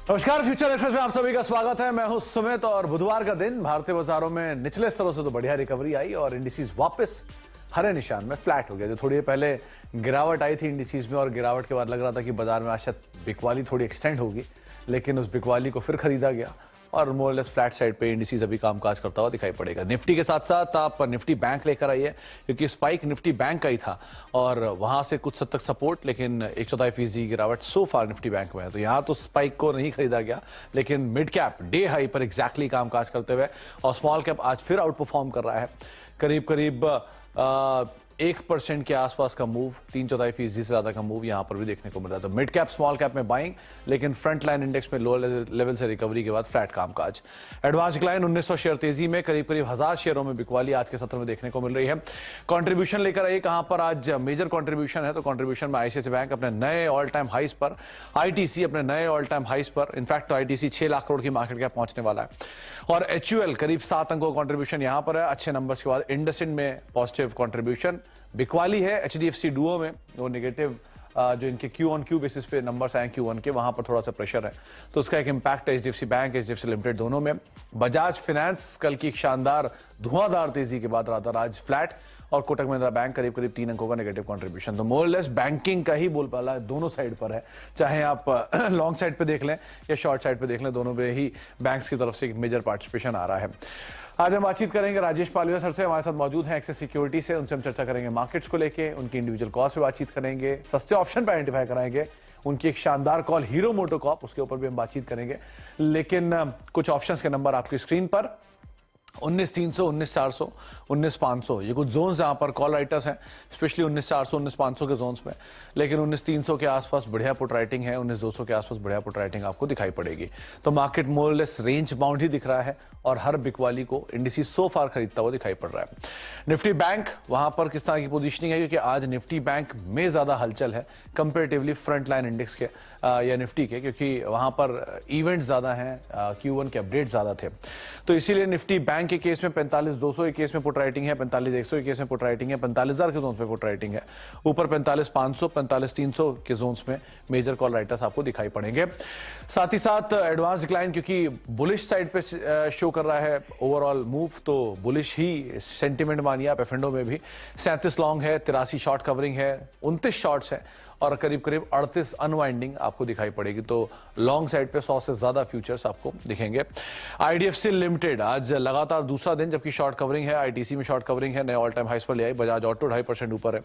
नमस्कार, future express में आप सभी का स्वागत है। मैं हूं सुमित और बुधवार का दिन भारतीय बाजारों में निचले स्तरों से तो बढ़िया रिकवरी आई और इंडिसेस वापस हरे निशान में फ्लैट हो गया। जो थोड़ी देर पहले गिरावट आई थी इंडिसेस में और गिरावट के बाद लग रहा था कि बाजार में आज शायद बिकवाली थोड़ी एक्सटेंड होगी, लेकिन उस बिकवाली को फिर खरीदा गया और मोर लेस फ्लैट साइड पे इंडिसेस अभी कामकाज करता हुआ दिखाई पड़ेगा। निफ्टी के साथ साथ आप निफ्टी बैंक लेकर आइए, क्योंकि स्पाइक निफ्टी बैंक का ही था और वहां से कुछ हद तक सपोर्ट, लेकिन 1/4% गिरावट सो फार निफ्टी बैंक में है। तो यहां तो स्पाइक को नहीं खरीदा गया, लेकिन मिड कैप डे हाई पर एग्जैक्टली कामकाज करते हुए और स्मॉल कैप आज फिर आउट परफॉर्म कर रहा है। करीब करीब 1% के आसपास का मूव, 3/4% से ज्यादा का मूव यहां पर भी देखने को मिल रहा है। तो मिड कैप स्मॉल कैप में बाइंग, लेकिन फ्रंट लाइन इंडेक्स में लोअर लेवल से रिकवरी के बाद फ्लैट कामकाज। एडवांस डिक्लाइन 1900 शेयर तेजी में, करीब करीब 1000 शेयरों में बिकवाली आज के सत्र में देखने को मिल रही है। कंट्रीब्यूशन लेकर आइए, कहां पर आज मेजर कंट्रीब्यूशन है, तो कंट्रीब्यूशन में आईसीआईसीआई बैंक अपने नए ऑल टाइम हाइस पर, आईटीसी अपने नए ऑल टाइम हाइस पर, इनफैक्ट आईटीसी 6 लाख करोड़ की मार्केट कैप पहुंचने वाला है और एचयूएल करीब 7 अंकों का कंट्रीब्यूशन यहां पर है। अच्छे नंबर्स के बाद इंडसइंड में पॉजिटिव कंट्रीब्यूशन, बिकवाली है एचडीएफसी डुओ में, वो नेगेटिव जो इनके क्यू ऑन क्यू बेसिस पे नंबर्स आए Q1 के, वहां पर थोड़ा सा प्रेशर है, तो उसका एक इंपैक्ट है एचडीएफसी बैंक, एचडीएफसी लिमिटेड दोनों में। बजाज फाइनेंस कल की शानदार धुआंधार तेजी के बाद रात आज फ्लैट और कोटक महिंद्रा बैंक करीब करीब 3 अंकों का नेगेटिव कंट्रीब्यूशन। तो मोर लेस बैंकिंग का ही बोलबाला दोनों साइड पर है, चाहे आप लॉन्ग साइड पे देख लें या शॉर्ट साइड पे देख लें, दोनों पे ही बैंक्स की तरफ से एक मेजर पार्टिसिपेशन आ रहा है। आज हम बातचीत करेंगे राजेश पालिया सर से, हमारे साथ मौजूद हैं एक्सिस सिक्योरिटी से, उनसे हम चर्चा करेंगे मार्केट्स को लेके, उनकी इंडिविजुअल कॉल से बातचीत करेंगे, सस्ते ऑप्शन पर आइडेंटिफाई कराएंगे, उनकी एक शानदार कॉल हीरो मोटोकॉर्प, उसके ऊपर भी हम बातचीत करेंगे। लेकिन कुछ ऑप्शंस के नंबर आपकी स्क्रीन पर, 19,300, 19,400, 19,500, ये कुछ जोन्स जहां पर कॉल राइटर्स हैं, स्पेशली 19,400, 19,500 के जोन्स में, लेकिन 19,300 के आसपास बढ़िया पुट राइटिंग है, 19,200 के आसपास बढ़िया पुट राइटिंग आपको दिखाई पड़ेगी। तो market more less range bound ही दिख रहा है और हर बिकवाली को इंडिसेस सो फार खरीदता हुआ दिखाई पड़ रहा है। निफ्टी बैंक, वहां पर किस तरह की पोजीशनिंग है, क्योंकि आज निफ्टी बैंक में ज्यादा हलचल है कंपेरेटिवली फ्रंट लाइन इंडेक्स के या निफ्टी के, क्योंकि वहां पर इवेंट ज्यादा हैं, Q1 के अपडेट ज्यादा थे, तो इसीलिए निफ्टी बैंक के केस में 45,200 के केस में पुट राइटिंग है, 45,100 के केस में पुट राइटिंग है, 45,000 के जोन पे पुट राइटिंग है, ऊपर 45,500, 45,300 के जोन्स में मेजर कॉल राइटर्स आपको दिखाई पड़ेंगे। साथ ही साथ एडवांस डिक्लाइन, क्योंकि बुलिश साइड पे शो कर रहा है ओवरऑल मूव, तो बुलिश ही सेंटिमेंट मानिए आप एफएंडो में भी। 37 लॉन्ग है, 83 शॉर्ट कवरिंग है, 29 शॉर्ट्स है और करीब करीब 38 अनवाइंडिंग आपको दिखाई पड़ेगी। तो लॉन्ग साइड पे 100 से ज्यादा फ्यूचर्स आपको दिखेंगे। आईडीएफसी लिमिटेड आज लगातार दूसरा दिन जबकि शॉर्ट कवरिंग है, आईटीसी में शॉर्ट कवरिंग है, नए ऑल टाइम हाइस पर ले आई। बजाज ऑटो 2.5% ऊपर है,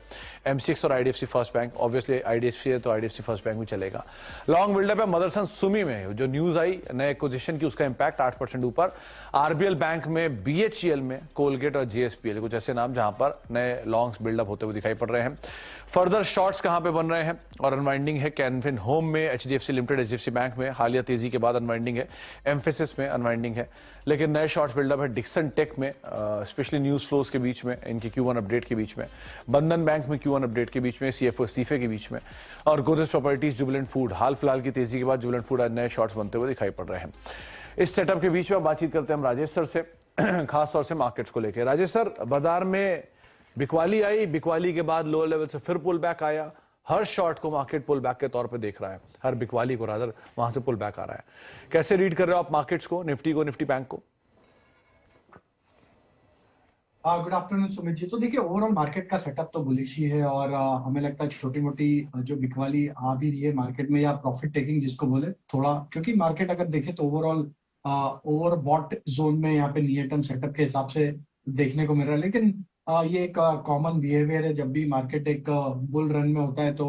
एमसीएक्स और IDFC first bank, obviously IDFC है तो आईडीएफसी फर्स्ट बैंक भी चलेगा। लॉन्ग बिल्डअप है मदरसन सुमी में, जो न्यूज आई नए एक्विजिशन की, उसका इंपैक्ट 8% ऊपर। आरबीएल बैंक में, बीएचईएल में, कोलगेट और जीएसपीएल, कुछ ऐसे नाम जहां पर नए लॉन्ग्स बिल्डअप होते हुए दिखाई पड़ रहे हैं। फर्दर शॉर्ट्स कहां पे बन रहे हैं और अनवाइंडिंग है, कैनफिन होम में, एचडीएफसी लिमिटेड, एचडीएफसी बैंक में हालिया तेजी के बाद अनवाइंडिंग है, एम्फेसिस में अनवाइंडिंग है, लेकिन नए शॉर्ट्स बिल्डअप है डिक्सन टेक में, स्पेशली न्यूज फ्लोज के बीच में, इनके Q1 अपडेट के बीच में, बंधन बैंक में Q1 अपडेट के बीच में, सीएफओ इस्तीफे के बीच में, और गोदरेज प्रॉपर्टीज, जुबिलेंट फूड, हाल फिलहाल की तेजी के बाद जुबिलेंट फूड आज नए शॉर्ट्स बनते हुए दिखाई पड़ रहे हैं। इस सेटअप के बीच में बातचीत करते हैं हम राजेश सर से, खासतौर से मार्केट्स को लेकर। राजेश सर, बाजार में बिकवाली आई, बिकवाली के बाद लोअर लेवल से फिर पुल बैक आया, हर शॉर्ट को मार्केट पुल बैक के तौर पे देख रहा है, हर बिकवाली को रादर वहां से पुल बैक आ रहा है। कैसे रीड कर रहे हो आप मार्केट्स को, निफ्टी को, निफ्टी बैंक को? Good afternoon Sumit ji. तो देखिए, ओवरऑल मार्केट का सेटअप तो बुलिश ही है और हमें लगता है छोटी मोटी जो बिकवाली आ भी रही है मार्केट में, या प्रॉफिट टेकिंग जिसको बोले थोड़ा, क्योंकि मार्केट अगर देखे तो ओवरऑल ओवरबॉट जोन में यहाँ पे नियर टर्म सेटअप के हिसाब से देखने को मिल रहा है। लेकिन ये एक कॉमन बिहेवियर है, जब भी मार्केट एक बुल रन में होता है तो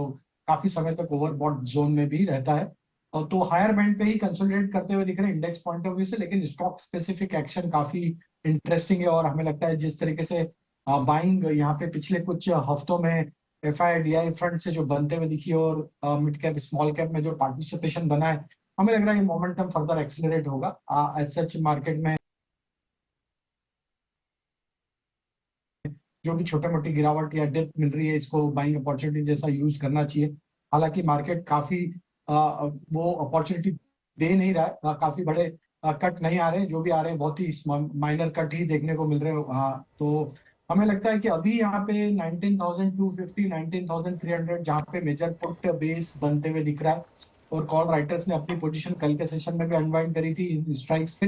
काफी समय तक ओवरबॉट जोन में भी रहता है, और तो हायर बैंड पे ही कंसोलिडेट करते हुए दिख रहे हैं इंडेक्स पॉइंट ऑफ व्यू से। लेकिन स्टॉक स्पेसिफिक एक्शन काफी इंटरेस्टिंग है और हमें लगता है जिस तरीके से बाइंग यहाँ पे पिछले कुछ हफ्तों में एफआईडीआई फ्रंट से जो बनते हुए दिखी और मिड कैप स्मॉल कैप में जो पार्टिसिपेशन बना है, हमें लग रहा है ये मोमेंटम फर्दर एक्सेलरेट होगा। एज सच मार्केट में जो भी छोटे मोटी गिरावट या डिप मिल रही है, इसको बाइंग अपॉर्चुनिटी जैसा यूज करना चाहिए। हालांकि मार्केट काफी वो अपॉर्चुनिटी दे नहीं रहा है, काफी बड़े कट नहीं आ रहे, जो भी आ रहे हैं बहुत ही माइनर कट ही देखने को मिल रहे हैं। तो हमें लगता है कि अभी यहाँ पे 19,250, 19,300 जहाँ पे मेजर पुट बेस बनते हुए दिख रहा है, और कॉल राइटर्स ने अपनी पोजीशन कल के सेशन में भी अनवाइंड करी थी स्ट्राइक्स पे।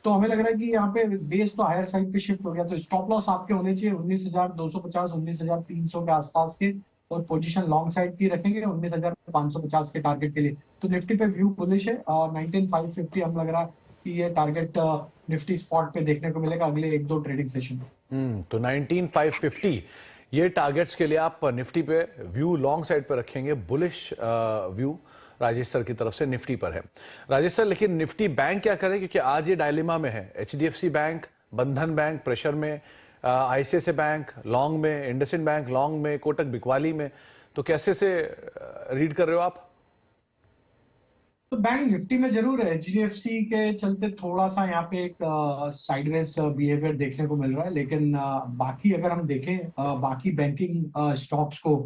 तो हमें लग रहा है कि यहाँ पे बेस तो हायर साइड पे शिफ्ट हो गया, तो स्टॉप लॉस आपके होने चाहिए 19,250 19,300 के आसपास के, और पोजीशन लॉन्ग साइड की रखेंगे 19,550 के टारगेट के लिए। तो निफ्टी पे व्यू बुलिश है और 19,550 हम लग रहा है कि ये टारगेट निफ्टी स्पॉट पे देखने को मिलेगा अगले एक दो ट्रेडिंग सेशन में। तो 19,550 ये टारगेट्स के लिए आप निफ्टी पे व्यू लॉन्ग साइड पे रखेंगे, बुलिश व्यू राजेश सर की तरफ से निफ्टी पर है। राजेश सर, लेकिन निफ्टी बैंक क्या करे, क्योंकि आज ये डायलेमा में है। एचडीएफसी बैंक, बंधन बैंक प्रेशर में, आईसीआईसीआई बैंक लॉन्ग में, इंडसइंड बैंक लॉन्ग में, कोटक बिकवाली में, तो कैसे से रीड कर रहे हो आप? तो बैंक निफ्टी में जरूर एचडीएफसी के चलते थोड़ा सा यहाँ पे एक साइडवेज बिहेवियर देखने को मिल रहा है, लेकिन बाकी अगर हम देखें बाकी बैंकिंग स्टॉक्स को,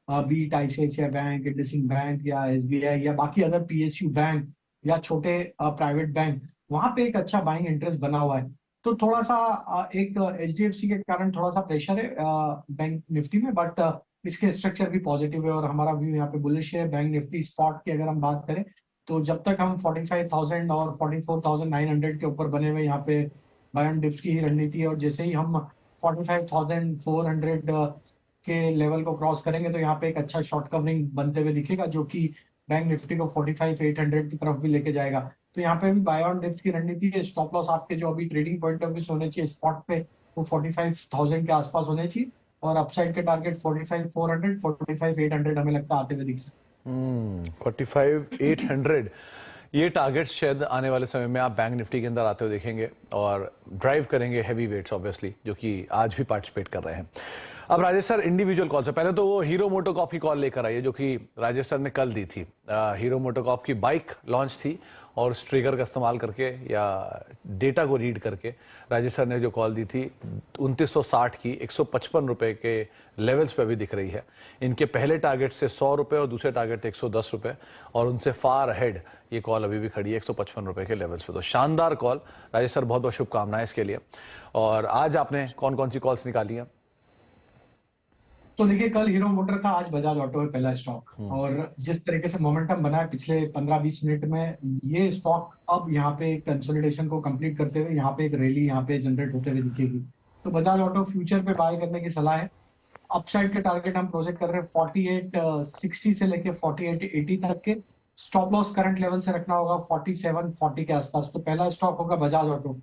beat ICICI bank, IndusInd bank या एसबीआई या बाकी अदर पीएसयू बैंक या छोटे प्राइवेट बैंक, वहां पे एक अच्छा बाइंग इंटरेस्ट बना हुआ है। तो थोड़ा सा एक एचडीएफसी के कारण थोड़ा सा प्रेशर है बैंक निफ्टी में, बट इसके स्ट्रक्चर भी पॉजिटिव है और हमारा व्यू यहाँ पे बुलिश है। बैंक निफ्टी स्पॉट की अगर हम बात करें तो जब तक हम 45,000 और 44,900 के ऊपर बने हुए यहाँ पे बाय ऑन डिप्स की ही रणनीति है, और जैसे ही हम 45,400 के लेवल को क्रॉस करेंगे तो यहाँ पे एक अच्छा शॉर्ट कवरिंग बनते हुए दिखेगा, जो कि बैंक निफ्टी को 45,800 की तरफ भी लेके जाएगा। तो यहाँ पे भी बाय ऑन डिप्स की रणनीति है। स्टॉप लॉस आपके जो अभी ट्रेडिंग पॉइंट ऑफ व्यू से होने चाहिए स्पॉट पे, वो 45,000 के आसपास होने चाहिए, और अपसाइड के टारगेट 45,400 45,800 हमें लगता है आते हुए दिख सकते हैं। 45,800 ये टारगेट्स शायद आने वाले समय में आप बैंक निफ्टी के अंदर आते हुए देखेंगे और ड्राइव करेंगे हैवी वेट्स ऑब्वियसली, जो कि आज भी पार्टिसिपेट कर रहे हैं। अब राजेश सर, इंडिविजुअल कॉल से पहले तो वो हीरो मोटोकॉर्प की कॉल लेकर आइए, जो कि राजेश सर ने कल दी थी। हीरो मोटोकॉर्प की बाइक लॉन्च थी और उस ट्रिगर का इस्तेमाल करके या डेटा को रीड करके राजेश सर ने जो कॉल दी थी 2960 की 155 रुपए के लेवल्स पे भी दिख रही है। इनके पहले टारगेट से 100 रुपए और दूसरे टारगेट 110 रुपए, और उनसे फार अहेड ये कॉल अभी भी खड़ी है 155 रुपए के लेवल्स पे। तो शानदार कॉल राजेश सर, बहुत बहुत शुभकामनाएं इसके लिए। और आज आपने कौन कौन सी कॉल्स निकाली हैं? तो देखिए, कल हीरो मोटर था, आज बजाज ऑटो है पहला स्टॉक, और जिस तरीके से मोमेंटम बना है पिछले 15-20 मिनट में, ये स्टॉक अब यहाँ पे कंसोलिडेशन को कंप्लीट करते हुए यहाँ पे एक रैली यहाँ पे जनरेट होते हुए दिखेगी। तो बजाज ऑटो फ्यूचर पे बाय करने की सलाह है। अपसाइड के टारगेट हम प्रोजेक्ट कर रहे हैं 4860 से लेके 4880 तक के। स्टॉप लॉस करंट लेवल से रखना होगा 4740 के आसपास। तो पहला स्टॉक होगा बजाज ऑटो।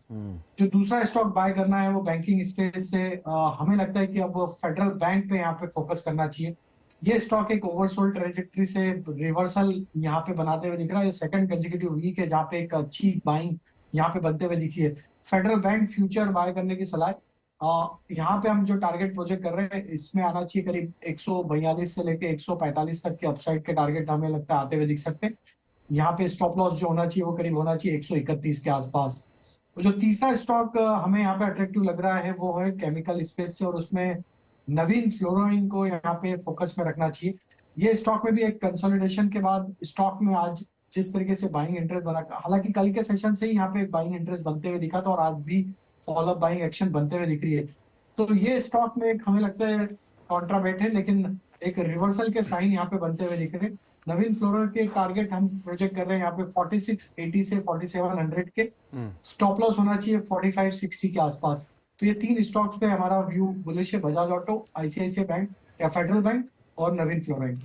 जो दूसरा स्टॉक बाय करना है वो बैंकिंग स्पेस से हमें लगता है कि अब फेडरल बैंक पे यहाँ पे फोकस करना चाहिए। ये स्टॉक एक ओवरसोल्ड ट्रेजेक्ट्री से रिवर्सल यहाँ पे बनाते हुए दिख रहा है। ये सेकंड कंसेक्यूटिव वीक है जहाँ पे एक अच्छी बाइंग यहाँ पे बनते हुए दिखी है। फेडरल बैंक फ्यूचर बाय करने की सलाह है। यहाँ पे हम जो टारगेट प्रोजेक्ट कर रहे हैं इसमें आना चाहिए करीब 142 से लेके 145 तक के अपसाइड के टारगेट हमें लगता है आते हुए दिख सकते हैं। यहाँ पे स्टॉप लॉस जो होना चाहिए वो करीब होना चाहिए 131 के आसपास। तो जो तीसरा स्टॉक हमें यहाँ पे अट्रैक्टिव लग रहा है वो है केमिकल स्पेस से, और उसमें नवीन फ्लोरोइन को यहाँ पे फोकस में रखना चाहिए। ये स्टॉक में भी एक कंसोलिडेशन के बाद स्टॉक में आज जिस तरीके से बाइंग इंटरेस्ट बना, हालांकि कल के सेशन से ही यहाँ पे बाइंग इंटरेस्ट बनते हुए दिखा था और आज भी फॉलोअप बाइंग एक्शन बनते हुए दिख रही है। तो ये स्टॉक में एक हमें लगता है कॉन्ट्राबेट है, लेकिन एक रिवर्सल के साइन यहाँ पे बनते हुए दिख रहे हैं। नवीन फ्लोरर के टारगेट हम प्रोजेक्ट कर रहे हैं यहाँ पे 4680 से 4700 के। स्टॉप लॉस होना चाहिए 4560 के आसपास। तो ये तीन स्टॉक्स पे हमारा व्यू बुलिश है: बजाज ऑटो, आईसीआईसीआई बैंक या फेडरल बैंक और नवीन फ्लोराइन।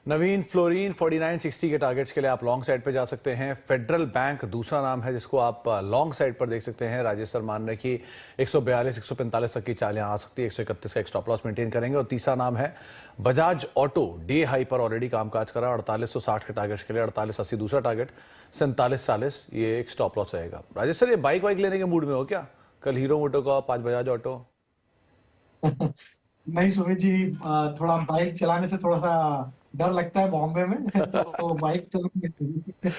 नवीन फ्लोरीन 4960 के टारगेट्स के लिए आप लॉन्ग साइड पे जा सकते हैं। फेडरल बैंक दूसरा नाम है जिसको आप लॉन्ग साइड पर देख सकते हैं। राजेश सर मान रहे हैं कि 142 145 तक की चालें आ सकती है, 131 का एक स्टॉप लॉस मेंटेन करेंगे। और तीसरा नाम है बजाज ऑटो, डे हाई पर ऑलरेडी कामकाज करा 4860 के टारगेट्स के लिए, 4880 दूसरा टारगेट, 4740 ये एक स्टॉप लॉस रहेगा। राजेश सर, ये बाइक वाइक लेने के मूड में हो क्या? कल हीरो मोटो का, आज बजाज ऑटो। नहीं सुमित जी, थोड़ा बाइक चलाने से थोड़ा सा डर लगता है बॉम्बे में तो बाइक चलाने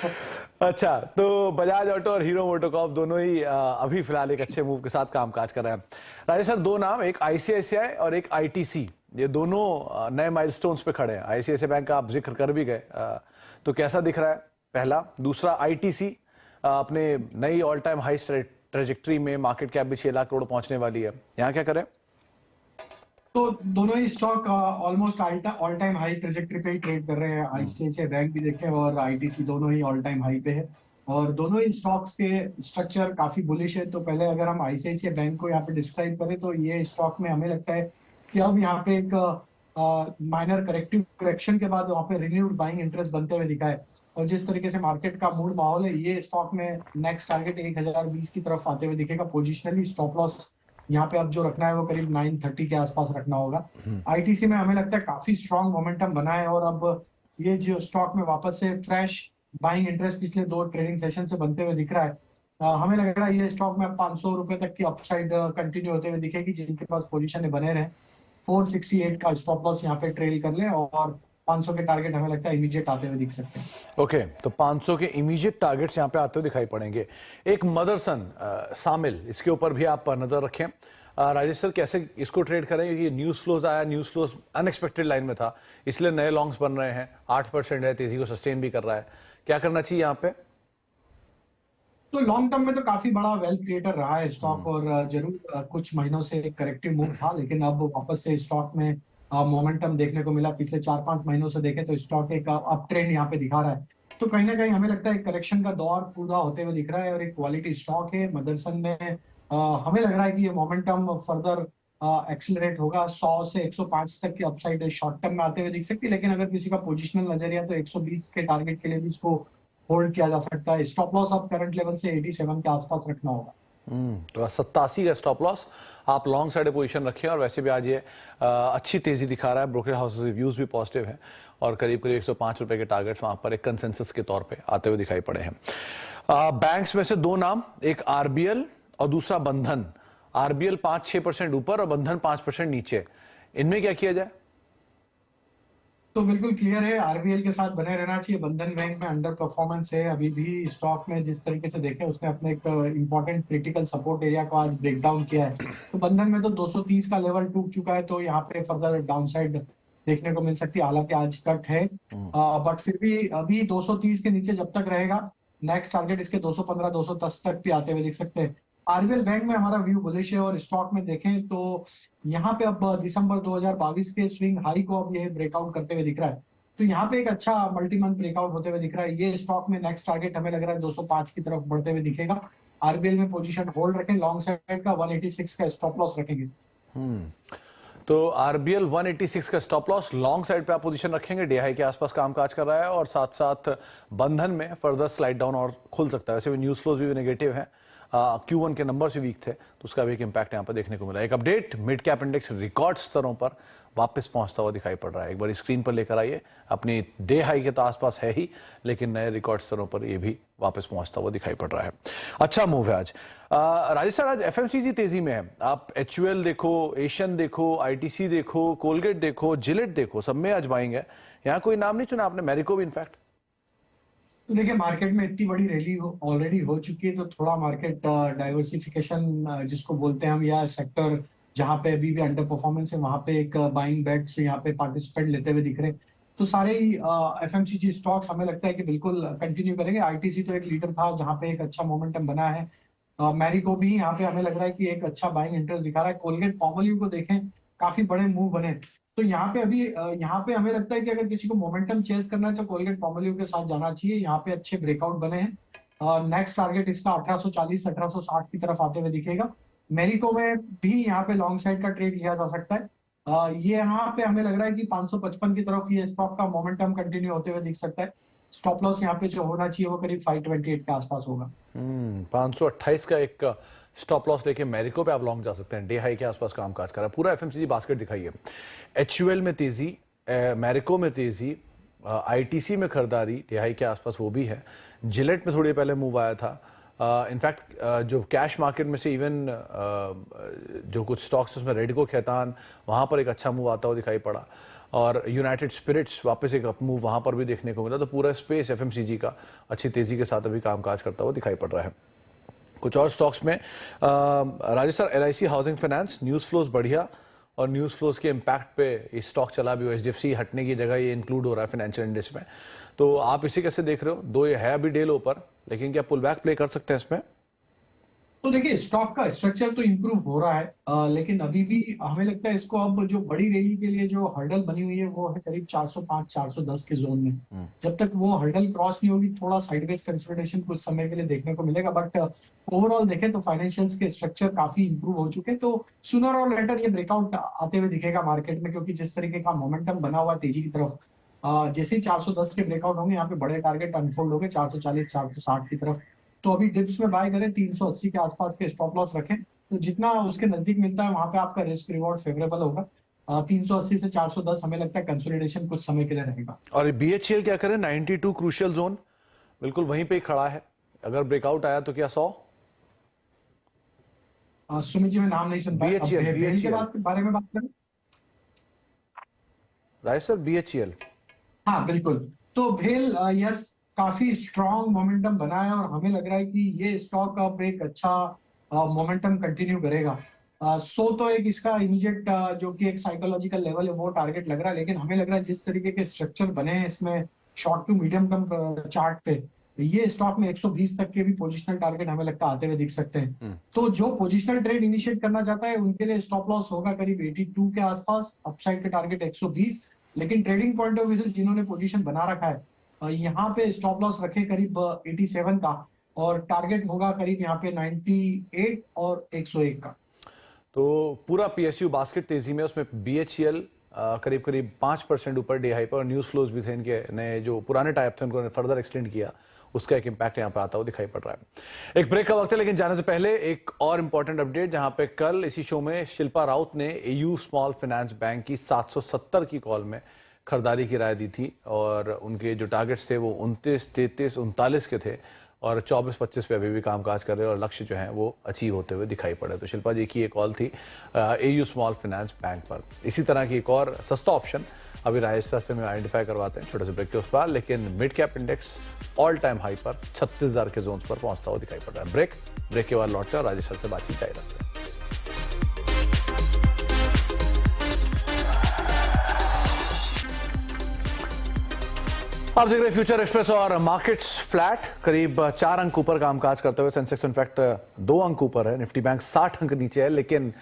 अच्छा, तो बजाज ऑटो और हीरो मोटोकॉर्प दोनों ही अभी फिलहाल एक अच्छे मूव के साथ कामकाज कर रहे हैं। राजेश सर, दो नाम, एक आईसीआईसीआई और एक आईटीसी, ये दोनों नए माइलस्टोन्स पे खड़े हैं। आईसीआईसीआई बैंक का आप जिक्र कर भी गए, तो कैसा दिख रहा है पहला? दूसरा आईटीसी अपने नई ऑल टाइम हाई ट्रेजेक्ट्री में, मार्केट कैप भी 6 लाख करोड़ पहुंचने वाली है, यहाँ क्या करें? तो दोनों ही stock almost all time high trajectory पे ही ट्रेड कर रहे हैं। आईसीआईसीआई बैंक भी देखें और आईटीसी दोनों ही ऑल टाइम हाई पे है, और दोनों ही स्टॉक्स के स्ट्रक्चर काफी बुलिश है। तो पहले अगर हम आईसीआईसीआई बैंक को यहाँ पे डिस्क्राइब करें तो ये स्टॉक में हमें लगता है कि अब यहाँ पे एक माइनर करेक्टिव करेक्शन के बाद वहाँ पे रिन्यूड बाइंग इंटरेस्ट बनते हुए दिखा है। और जिस तरीके से मार्केट का मूड माहौल है, ये स्टॉक में नेक्स्ट टारगेट 1020 की तरफ आते हुए दिखेगा। पोजिशनली स्टॉप लॉस यहाँ पे अब जो रखना है वो करीब 930 के आसपास रखना होगा। आईटीसी में हमें लगता है काफी स्ट्रांग मोमेंटम बना है, और अब ये जो स्टॉक में वापस से फ्रेश बाइंग इंटरेस्ट पिछले 2 ट्रेडिंग सेशन से बनते हुए दिख रहा है। हमें लग रहा है ये स्टॉक में अब 500 रुपए तक की अपसाइड कंटिन्यू होते हुए दिखेगी। जिनके पास पोजीशन बने रहे 468 का स्टॉप लॉस यहाँ पे ट्रेल कर ले, और 500 के टारगेट हमें लगता है इमीडिएट आते हुए दिख सकते हैं। ओके, तो 500 के इमीडिएट टारगेट्स यहाँ पे आते हुए दिखाई पड़ेंगे। एक मदरसन शामिल, इसके ऊपर भी आप नजर रखें। राजेश सर, कैसे इसको ट्रेड करें? क्योंकि न्यूज फ्लोज आया, न्यूज फ्लोज अनएक्सपेक्टेड लाइन में था, इसलिए नए लॉन्ग्स बन रहे हैं। 8% है, तेजी को सस्टेन भी कर रहा है। क्या करना चाहिए यहाँ पे? तो लॉन्ग टर्म में तो काफी बड़ा वेल्थ क्रिएटर रहा है स्टॉक, और जरूर कुछ महीनों से एक करेक्टिव मूव था, लेकिन अब वापस से स्टॉक में मोमेंटम देखने को मिला। पिछले 4-5 महीनों से देखें तो स्टॉक एक अप ट्रेंड यहाँ पे दिखा रहा है। तो कहीं ना कहीं हमें लगता है करेक्शन का दौर पूरा होते हुए दिख रहा है, और एक क्वालिटी स्टॉक है मदरसन में। हमें लग रहा है कि ये मोमेंटम फर्दर एक्सिलरेट होगा। 100 से 105 तक की अपसाइड शॉर्ट टर्म में आते हुए दिख सकती है, लेकिन अगर किसी का पोजिशनल नजरिया तो 120 के टारगेट के लिए भी इसको होल्ड किया जा सकता है। स्टॉप लॉस अब करंट लेवल से 87 के आसपास रखना होगा। तो 87 का स्टॉप लॉस आप लॉन्ग साइड पोजीशन रखें। और वैसे भी आज ये अच्छी तेजी दिखा रहा है। ब्रोकर हाउस रिव्यूज भी पॉजिटिव हैं, और करीब करीब 105 रुपए के टारगेट्स वहां पर एक कंसेंसस के तौर पे आते हुए दिखाई पड़े हैं। बैंक्स में से दो नाम, एक आरबीएल और दूसरा बंधन। आरबीएल 5-6% ऊपर और बंधन 5% नीचे। इनमें क्या किया जाए? तो बिल्कुल क्लियर है, आरबीएल के साथ बने रहना चाहिए। बंधन बैंक में अंडर परफॉर्मेंस है अभी भी। स्टॉक में जिस तरीके से देखें, उसने अपने एक इंपॉर्टेंट क्रिटिकल सपोर्ट एरिया को आज ब्रेक डाउन किया है। तो बंधन में तो 230 का लेवल टूट चुका है, तो यहाँ पे फर्दर डाउनसाइड देखने को मिल सकती है। हालांकि आज कट है, बट फिर भी अभी 230 के नीचे जब तक रहेगा, नेक्स्ट टारगेट इसके 215-210 तक भी आते हुए दिख सकते हैं। आरबीएल बैंक में हमारा व्यू बुलिश है, और स्टॉक में देखें तो यहाँ पे अब दिसंबर 2022 के स्विंग हाई को अब ये ब्रेकआउट करते हुए दिख रहा है। तो यहाँ पे एक अच्छा मल्टी मंथ ब्रेकआउट होते हुए दिख रहा है। ये स्टॉक में नेक्स्ट टारगेट हमें लग रहा है 205 की तरफ बढ़ते हुए दिखेगा। आरबीएल में पोजीशन होल्ड रखें, लॉन्ग साइड का 186 का स्टॉप लॉस रखेंगे। तो आरबीएल 186 का स्टॉप लॉस, लॉन्ग साइड पे आप पोजीशन रखेंगे। डीआई के आसपास कामकाज कर रहा है, और साथ साथ बंधन में फर्दर स्लाइड डाउन और खुल सकता है। वैसे भी न्यूज फ्लोज भी नेगेटिव है। Q1 के नंबर से वीक थे, तो उसका भी एक इंपैक्ट यहाँ पर देखने को मिला। एक update, mid cap index record स्तरों पर वापस पहुंचता हुआ दिखाई पड़ रहा है। एक बार स्क्रीन पर लेकर आइए। अपनी डे हाई के तो आसपास है ही, लेकिन नए रिकॉर्ड स्तरों पर ये भी वापस पहुंचता हुआ दिखाई पड़ रहा है। अच्छा मूव है आज। राजस्थान आज एफएमसीजी तेजी में है। आप एचयूएल देखो, एशियन देखो, आईटीसी देखो, कोलगेट देखो, जिलेट देखो, सब में आज बाइंग है। यहाँ कोई नाम नहीं चुना आपने, मैरिको भी इनफैक्ट। तो देखिए, मार्केट में इतनी बड़ी रैली ऑलरेडी हो चुकी है, तो थोड़ा मार्केट डाइवर्सिफिकेशन जिसको बोलते हैं हम, या सेक्टर जहां पे अभी भी अंडर परफॉर्मेंस है, वहां पे एक बाइंग बेट्स यहाँ पे पार्टिसिपेंट लेते हुए दिख रहे हैं। तो सारे ही एफएमसीजी स्टॉक्स हमें लगता है कि बिल्कुल कंटिन्यू करेंगे। आईटीसी तो एक लीडर था जहां पे एक अच्छा मोमेंटम बना है। मैरिको भी यहाँ पे हमें लग रहा है कि एक अच्छा बाइंग इंटरेस्ट दिखा रहा है। कोलगेट पामोलिव को देखें, काफी बड़े मूव बने। तो यहाँ पे अभी यहाँ पे हमें लगता है कि अगर किसी को मोमेंटम चेज करना है तो कोलगेट पामोलिव के साथ जाना चाहिए। यहाँ पे अच्छे ब्रेकआउट बने हैं। नेक्स्ट टारगेट इसका 1840-1860 की तरफ आते हुए दिखेगा। मेरिको में भी यहाँ पे लॉन्ग साइड का ट्रेड लिया जा सकता है। ये यहाँ पे हमें लग रहा है कि 555 की तरफ ये स्टॉक का मोमेंटम कंटिन्यू होते हुए दिख सकता है। स्टॉप लॉस यहाँ पे जो होना चाहिए वो करीब 528 के आसपास होगा। 528 का एक स्टॉप लॉस लेके मैरिको पे आप लॉन्ग जा सकते हैं। डे हाई के आसपास कामकाज कर रहा है। पूरा एफएमसीजी बास्केट दिखाइए। एचयूएल में तेजी, मैरिको में तेजी, आईटीसी में खरीदारी डे हाई के आसपास वो भी है। जिलेट में थोड़ी पहले मूव आया था। इनफैक्ट जो कैश मार्केट में से इवन जो कुछ स्टॉक्स उसमें रेडको, खैतान, वहां पर एक अच्छा मूव आता हुआ दिखाई पड़ा। और यूनाइटेड स्पिरिट्स वापस एक अप मूव वहां पर भी देखने को मिला। तो पूरा स्पेस एफएमसीजी का अच्छी तेजी के साथ अभी कामकाज करता हुआ दिखाई पड़ रहा है। कुछ और स्टॉक्स में Rajasthan LIC housing finance, news flows बढ़िया, और न्यूज फ्लोज के इम्पैक्ट पे ये स्टॉक चला भी। एचडीएफसी हटने की जगह ये इंक्लूड हो रहा है फाइनेंशियल इंडेक्स में। तो आप इसे कैसे देख रहे हो? दो ये है अभी डे लो पर, लेकिन क्या पुल बैक प्ले कर सकते हैं इसमें? तो देखिए स्टॉक का स्ट्रक्चर तो इम्प्रूव हो रहा है, लेकिन अभी भी हमें लगता है इसको अब जो बड़ी रैली के लिए जो हर्डल बनी हुई है वो है करीब 405 410 के जोन में। जब तक वो हर्डल क्रॉस नहीं होगी थोड़ा साइडवेज कंसोलिडेशन कुछ समय के लिए देखने को मिलेगा, बट ओवरऑल देखें तो फाइनेंशियल्स के स्ट्रक्चर काफी इंप्रूव हो चुके हैं। तो सुनर और लेटर ये ब्रेकआउट आते हुए दिखेगा मार्केट में, क्योंकि जिस तरीके का मोमेंटम बना हुआ है तेजी की तरफ, जैसे ही 410 के ब्रेकआउट होंगे यहाँ पे बड़े टारगेट अनफोल्ड होंगे 440 460 की तरफ। तो अभी डिप्स में बाय करें, 380 के आसपास के स्टॉप लॉस रखें, तो जितना उसके नजदीक मिलता है वहां पे आपका रिस्क रिवॉर्ड फेवरेबल होगा। 380 से 410 हमें लगता है कंसोलिडेशन कुछ समय के लिए रहेगा। और बीएचईएल क्या करें? 92 क्रूशियल जोन बिल्कुल वहीं पे ही खड़ा है, अगर ब्रेकआउट आया तो क्या 100? सुमित जी मैं नाम नहीं सुन पाया, भेल के बारे में बात करें। Right sir, BHEL. हाँ बिल्कुल। तो भेल यस काफी स्ट्रॉन्ग मोमेंटम बना है और हमें लग रहा है कि ये स्टॉक अब एक अच्छा मोमेंटम कंटिन्यू करेगा। सो तो एक इसका इमीडिएट जो कि एक साइकोलॉजिकल लेवल है वो टारगेट लग रहा है, लेकिन हमें लग रहा है जिस तरीके के स्ट्रक्चर बने हैं इसमें short to medium term chart पे, ये स्टॉक में 120 तक के भी पोजिशनल टारगेट हमें लगता है आते हुए दिख सकते हैं। तो जो पोजिशनल ट्रेड इनिशिएट करना चाहता है उनके लिए स्टॉप लॉस होगा करीब 82 के आसपास, अपसाइड के टारगेट 120। लेकिन ट्रेडिंग पॉइंट ऑफ व्यू से जिन्होंने पोजीशन बना रखा है यहाँ पे स्टॉप लॉस रखे करीब 87 का, और टारगेट होगा करीब यहाँ पे 98 और 101 का। तो पूरा पीएसयू बास्केट तेजी में, उसमें बीएचईएल करीब करीब 5% ऊपर डे हाई पर, और न्यूज फ्लोज भी थे इनके नए जो पुराने टाइप थे उनको फर्दर एक्सटेंड किया, उसका एक इम्पैक्ट यहाँ पर आता हुआ दिखाई पड़ रहा है। एक ब्रेक का वक्त है, लेकिन जाने से पहले एक और इंपॉर्टेंट अपडेट, जहां पे कल इसी शो में शिल्पा राउत ने एयू स्मॉल फाइनेंस बैंक की 770 की कॉल में खरीदारी की राय दी थी, और उनके जो टारगेट्स थे वो 29, 33, 39 के थे, और 24-25 पे अभी भी कामकाज कर रहे हैं, और लक्ष्य जो है वो अचीव होते हुए दिखाई पड़े। तो शिल्पा जी की एक कॉल थी एयू स्मॉल फाइनेंस बैंक पर। इसी तरह की एक और सस्ता ऑप्शन अभी राजेश सर से आइडेंटिफाई करवाते हैं छोटे से ब्रेक के उस पर, लेकिन mid cap index all time high पर 36,000 के जोन पर पहुंचता हुआ दिखाई पड़ रहा है। ब्रेक के बाद लौटते हैं और राजेश सर से बातचीत जारी रखते हैं। आप देख रहे हैं फ्यूचर एक्सप्रेस, और मार्केट्स फ्लैट करीब 4 अंक ऊपर कामकाज करते हुए। सेंसेक्स इनफैक्ट 2 अंक ऊपर है, निफ्टी बैंक 60 अंक नीचे है, लेकिन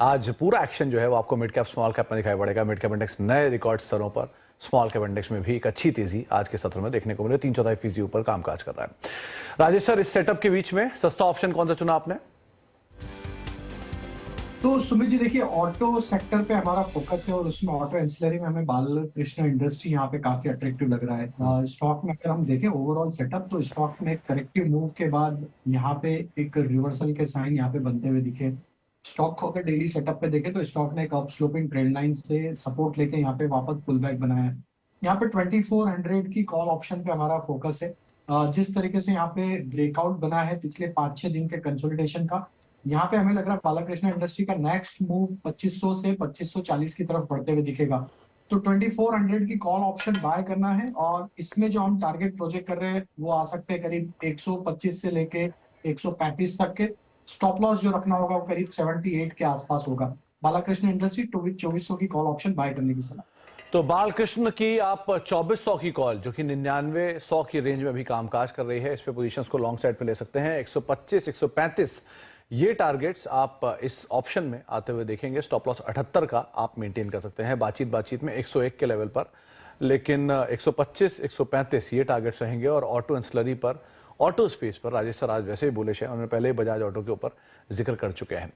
आज पूरा एक्शन जो है वो आपको मिड कैप स्मॉल कैप में दिखाई पड़ेगा। मिड कैप इंडेक्स नए रिकॉर्ड स्तरों पर, स्मॉल कैप इंडेक्स में भी एक अच्छी तेजी आज के सत्र में देखने को मिले, 3/4% ऊपर कामकाज कर रहा है। राजेश सर, इस सेटअप के बीच में सस्ता ऑप्शन कौन सा चुना आपने? तो सुमित जी देखिए, ऑटो सेक्टर पे हमारा फोकस है और उसमें ऑटो एंसिलरी में हमें बालकृष्ण इंडस्ट्री यहाँ पे काफी अट्रैक्टिव लग रहा है। स्टॉक में अगर हम देखें ओवरऑल सेटअप, तो स्टॉक में करेक्टिव मूव के बाद यहाँ पे एक रिवर्सल के साइन यहाँ पे बनते हुए दिखे। स्टॉक को अगर डेली सेटअप पे देखें तो स्टॉक ने एक अप स्लोपिंग ट्रेंड लाइन से सपोर्ट लेके यहाँ पे वापस पुल बैक बनाया है। यहाँ पे 2400 की कॉल ऑप्शन पे हमारा फोकस है। जिस तरीके से यहाँ पे ब्रेकआउट बना है पिछले 5-6 दिन के कंसोलिडेशन का, यहाँ पे हमें लग रहा है बालाकृष्ण इंडस्ट्री का नेक्स्ट मूव 2500 से 2540 की तरफ बढ़ते हुए दिखेगा। तो 2400 की कॉल ऑप्शन बाय करना है, और इसमें जो हम टारगेट प्रोजेक्ट कर रहे हैं वो आ सकते हैं करीब 125 से लेके 135 तक के। स्टॉप लॉस जो रखना होगा वो करीब 78 के आसपास होगा। बालाकृष्ण इंडस्ट्री 2400 की कॉल ऑप्शन बाय करने की सलाह। तो बालकृष्ण की आप 2400 की कॉल, जो कि 99-100 की रेंज में अभी कामकाज कर रही है, इस पे पोजीशंस को लॉन्ग साइड पे ले सकते हैं। 125, 135 ये टारगेट्स आप इस ऑप्शन में आते हुए देखेंगे। स्टॉप लॉस 78 का आप मेंटेन कर सकते हैं बातचीत में 101 के लेवल पर, लेकिन 125, 135 ये टारगेट्स रहेंगे। और ऑटो एंसिलरी पर, ऑटो स्पेस पर राजेश सर आज वैसे ही बुलिश है, उन्होंने पहले ही बजाज ऑटो के ऊपर जिक्र कर चुके हैं।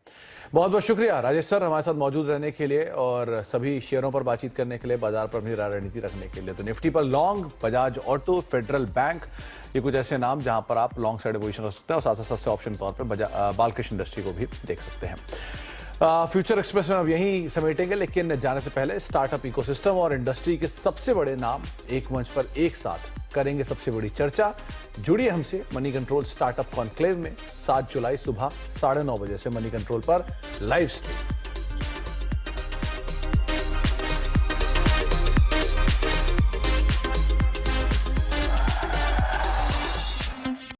बहुत बहुत शुक्रिया राजेश सर हमारे साथ मौजूद रहने के लिए और सभी शेयरों पर बातचीत करने के लिए, बाजार पर अपनी रणनीति रखने के लिए। तो निफ्टी पर long, Bajaj auto, federal bank, ये कुछ ऐसे नाम जहां पर आप लॉन्ग साइड पोजीशन रख सकते हैं, और साथ ही सस्ते ऑप्शन तौर पर बालकृष्ण इंडस्ट्री को भी देख सकते हैं। फ्यूचर एक्सप्रेस में अब यहीं समेटेंगे, लेकिन जाने से पहले स्टार्टअप इकोसिस्टम और इंडस्ट्री के सबसे बड़े नाम एक मंच पर एक साथ करेंगे सबसे बड़ी चर्चा। जुड़िए हमसे मनी कंट्रोल स्टार्टअप कॉन्क्लेव में 7 जुलाई सुबह 9:30 बजे से मनी कंट्रोल पर लाइव स्ट्रीम।